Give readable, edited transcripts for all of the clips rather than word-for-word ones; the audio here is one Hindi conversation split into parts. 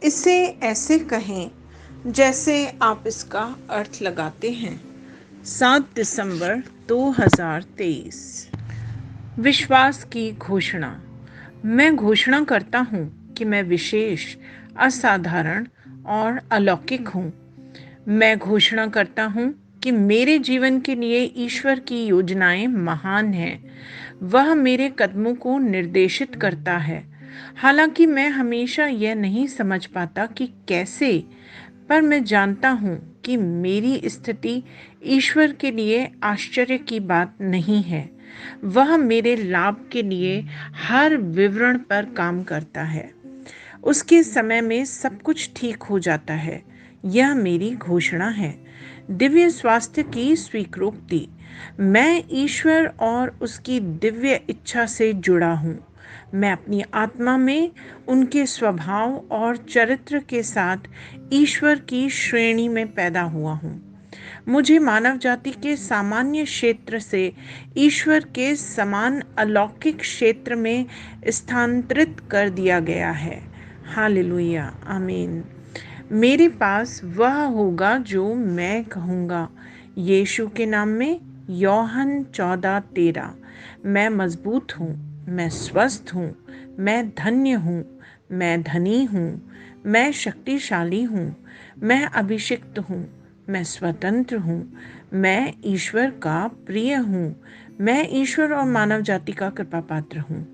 इसे ऐसे कहें जैसे आप इसका अर्थ लगाते हैं। 7 दिसंबर 2023। विश्वास की घोषणा। मैं घोषणा करता हूँ कि मैं विशेष, असाधारण और अलौकिक हूँ। मैं घोषणा करता हूँ कि मेरे जीवन के लिए ईश्वर की योजनाएं महान हैं। वह मेरे कदमों को निर्देशित करता है। हालांकि मैं हमेशा यह नहीं समझ पाता कि कैसे, पर मैं जानता हूँ कि मेरी स्थिति ईश्वर के लिए आश्चर्य की बात नहीं है। वह मेरे लाभ के लिए हर विवरण पर काम करता है। उसके समय में सब कुछ ठीक हो जाता है। यह मेरी घोषणा है। दिव्य स्वास्थ्य की स्वीकृति। मैं ईश्वर और उसकी दिव्य इच्छा से जुड़ा हूँ। मैं अपनी आत्मा में उनके स्वभाव और चरित्र के साथ ईश्वर की श्रेणी में पैदा हुआ हूँ। मुझे मानव जाति के सामान्य क्षेत्र से ईश्वर के समान अलौकिक क्षेत्र में स्थानांतरित कर दिया गया है। हालेलुया, आमीन। मेरे पास वह होगा जो मैं कहूँगा। यीशु के नाम में। यूहन्ना 14:13। मैं मजबूत हूँ, मैं स्वस्थ हूँ, मैं धन्य हूँ, मैं धनी हूँ, मैं शक्तिशाली हूँ, मैं अभिषिक्त हूँ, मैं स्वतंत्र हूँ, मैं ईश्वर का प्रिय हूँ, मैं ईश्वर और मानव जाति का कृपा पात्र हूँ।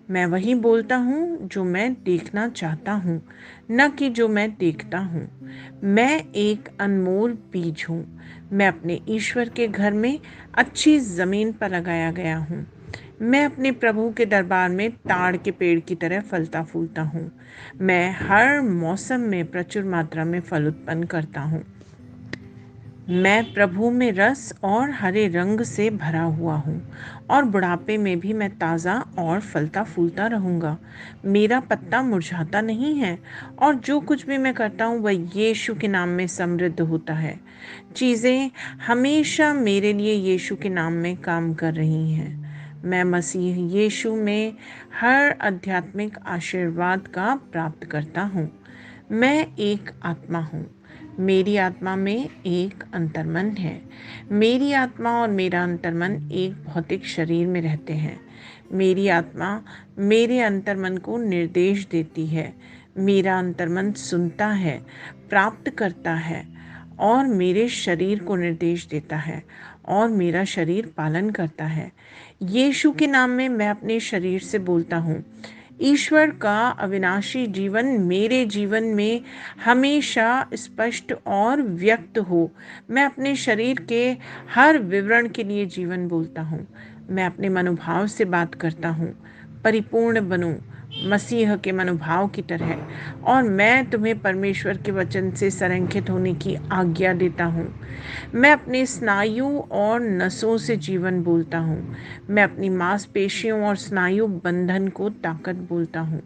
मैं वही बोलता हूँ जो मैं देखना चाहता हूँ, न कि जो मैं देखता हूँ। मैं एक अनमोल बीज हूँ। मैं अपने ईश्वर के घर में अच्छी ज़मीन पर लगाया गया हूँ। मैं अपने प्रभु के दरबार में ताड़ के पेड़ की तरह फलता फूलता हूँ। मैं हर मौसम में प्रचुर मात्रा में फल उत्पन्न करता हूँ। मैं प्रभु में रस और हरे रंग से भरा हुआ हूँ और बुढ़ापे में भी मैं ताज़ा और फलता फूलता रहूँगा। मेरा पत्ता मुरझाता नहीं है और जो कुछ भी मैं करता हूँ वह यीशु के नाम में समृद्ध होता है। चीज़ें हमेशा मेरे लिए यीशु के नाम में काम कर रही हैं। मैं मसीह यीशु में हर आध्यात्मिक आशीर्वाद का प्राप्त करता हूँ। मैं एक आत्मा हूँ। मेरी आत्मा में एक अंतर्मन है। मेरी आत्मा और मेरा अंतर्मन एक भौतिक शरीर में रहते हैं। मेरी आत्मा मेरे अंतर्मन को निर्देश देती है। मेरा अंतर्मन सुनता है, प्राप्त करता है और मेरे शरीर को निर्देश देता है और मेरा शरीर पालन करता है। यीशु के नाम में मैं अपने शरीर से बोलता हूँ, ईश्वर का अविनाशी जीवन मेरे जीवन में हमेशा स्पष्ट और व्यक्त हो। मैं अपने शरीर के हर विवरण के लिए जीवन बोलता हूँ। मैं अपने मनोभाव से बात करता हूँ। परिपूर्ण बनूं मसीह के मनोभाव की तरह, और मैं तुम्हें परमेश्वर के वचन से संरेखित होने की आज्ञा देता हूँ। मैं अपने स्नायु और नसों से जीवन बोलता हूँ। मैं अपनी मांसपेशियों और स्नायु बंधन को ताकत बोलता हूँ।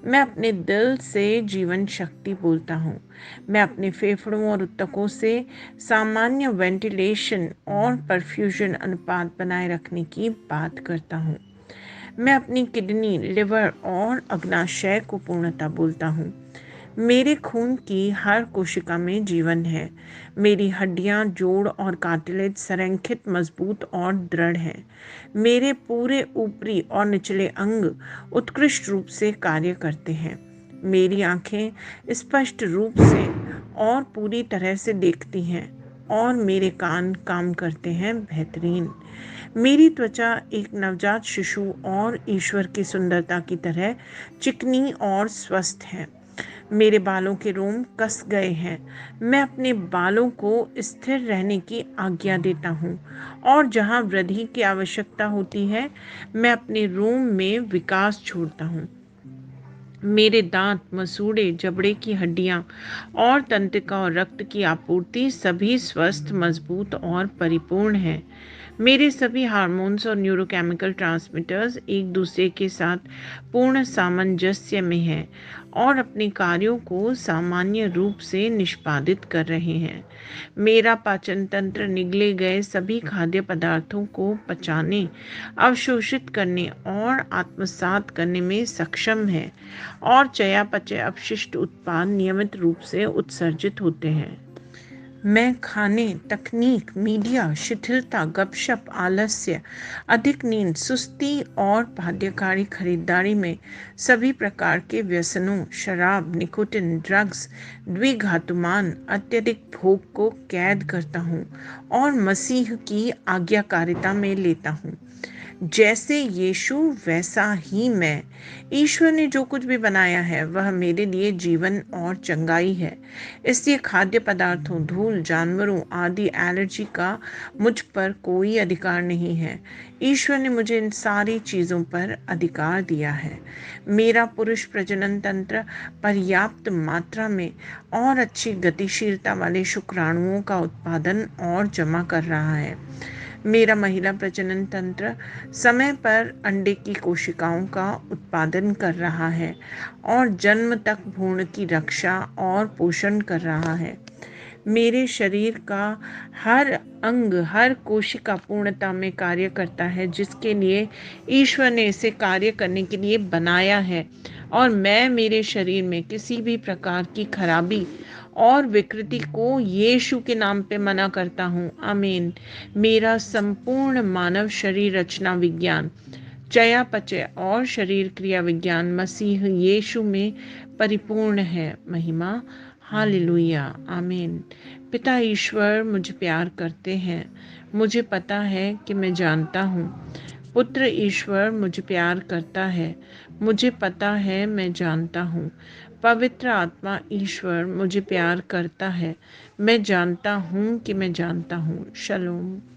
मैं अपने दिल से जीवन शक्ति बोलता हूँ। मैं अपने फेफड़ों और ऊतकों से सामान्य वेंटिलेशन और परफ्यूजन अनुपात बनाए रखने की बात करता हूँ। मैं अपनी किडनी, लिवर और अग्नाशय को पूर्णता बोलता हूँ। मेरे खून की हर कोशिका में जीवन है। मेरी हड्डियां, जोड़ और कार्टिलेज संरेखित, मजबूत और दृढ़ हैं। मेरे पूरे ऊपरी और निचले अंग उत्कृष्ट रूप से कार्य करते हैं। मेरी आंखें स्पष्ट रूप से और पूरी तरह से देखती हैं और मेरे कान काम करते हैं बेहतरीन। मेरी त्वचा एक नवजात शिशु और ईश्वर की सुंदरता की तरह चिकनी और स्वस्थ है। मेरे बालों के रोम कस गए हैं। मैं अपने बालों को स्थिर रहने की आज्ञा देता हूँ और जहाँ वृद्धि की आवश्यकता होती है मैं अपने रोम में विकास छोड़ता हूँ। मेरे दांत, मसूड़े, जबड़े की हड्डियां और तंत्रिका और रक्त की आपूर्ति सभी स्वस्थ, मजबूत और परिपूर्ण हैं। मेरे सभी हार्मोन्स और न्यूरोकेमिकल ट्रांसमीटर्स एक दूसरे के साथ पूर्ण सामंजस्य में हैं और अपने कार्यों को सामान्य रूप से निष्पादित कर रहे हैं। मेरा पाचन तंत्र निगले गए सभी खाद्य पदार्थों को पचाने, अवशोषित करने और आत्मसात करने में सक्षम है और चयापचय अपशिष्ट उत्पाद नियमित रूप से उत्सर्जित होते हैं। मैं खाने, तकनीक, मीडिया, शिथिलता, गपशप, आलस्य, अधिक नींद, सुस्ती और बाध्यकारी खरीदारी में सभी प्रकार के व्यसनों, शराब, निकोटिन, ड्रग्स, द्विघातुमान, अत्यधिक भोग को कैद करता हूँ और मसीह की आज्ञाकारिता में लेता हूँ। जैसे यीशु वैसा ही मैं। ईश्वर ने जो कुछ भी बनाया है वह मेरे लिए जीवन और चंगाई है। इसलिए खाद्य पदार्थों, धूल, जानवरों आदि एलर्जी का मुझ पर कोई अधिकार नहीं है। ईश्वर ने मुझे इन सारी चीज़ों पर अधिकार दिया है। मेरा पुरुष प्रजनन तंत्र पर्याप्त मात्रा में और अच्छी गतिशीलता वाले शुक्राणुओं का उत्पादन और जमा कर रहा है। मेरा महिला प्रजनन तंत्र समय पर अंडे की कोशिकाओं का उत्पादन कर रहा है और जन्म तक भ्रूण की रक्षा और पोषण कर रहा है। मेरे शरीर का हर अंग, हर कोशिका पूर्णता में कार्य करता है जिसके लिए ईश्वर ने इसे कार्य करने के लिए बनाया है और मैं मेरे शरीर में किसी भी प्रकार की खराबी और विकृति को यीशु के नाम पे मना करता हूँ। आमीन। मेरा संपूर्ण मानव शरीर रचना विज्ञान, चयापचय और शरीर क्रिया विज्ञान मसीह यीशु में परिपूर्ण है। महिमा हालेलुया। आमीन। पिता ईश्वर मुझे प्यार करते हैं। मुझे पता है कि मैं जानता हूँ। पुत्र ईश्वर मुझे प्यार करता है। मुझे पता है, मैं जानता हूँ। पवित्र आत्मा ईश्वर मुझे प्यार करता है। मैं जानता हूँ कि मैं जानता हूँ। शलोम।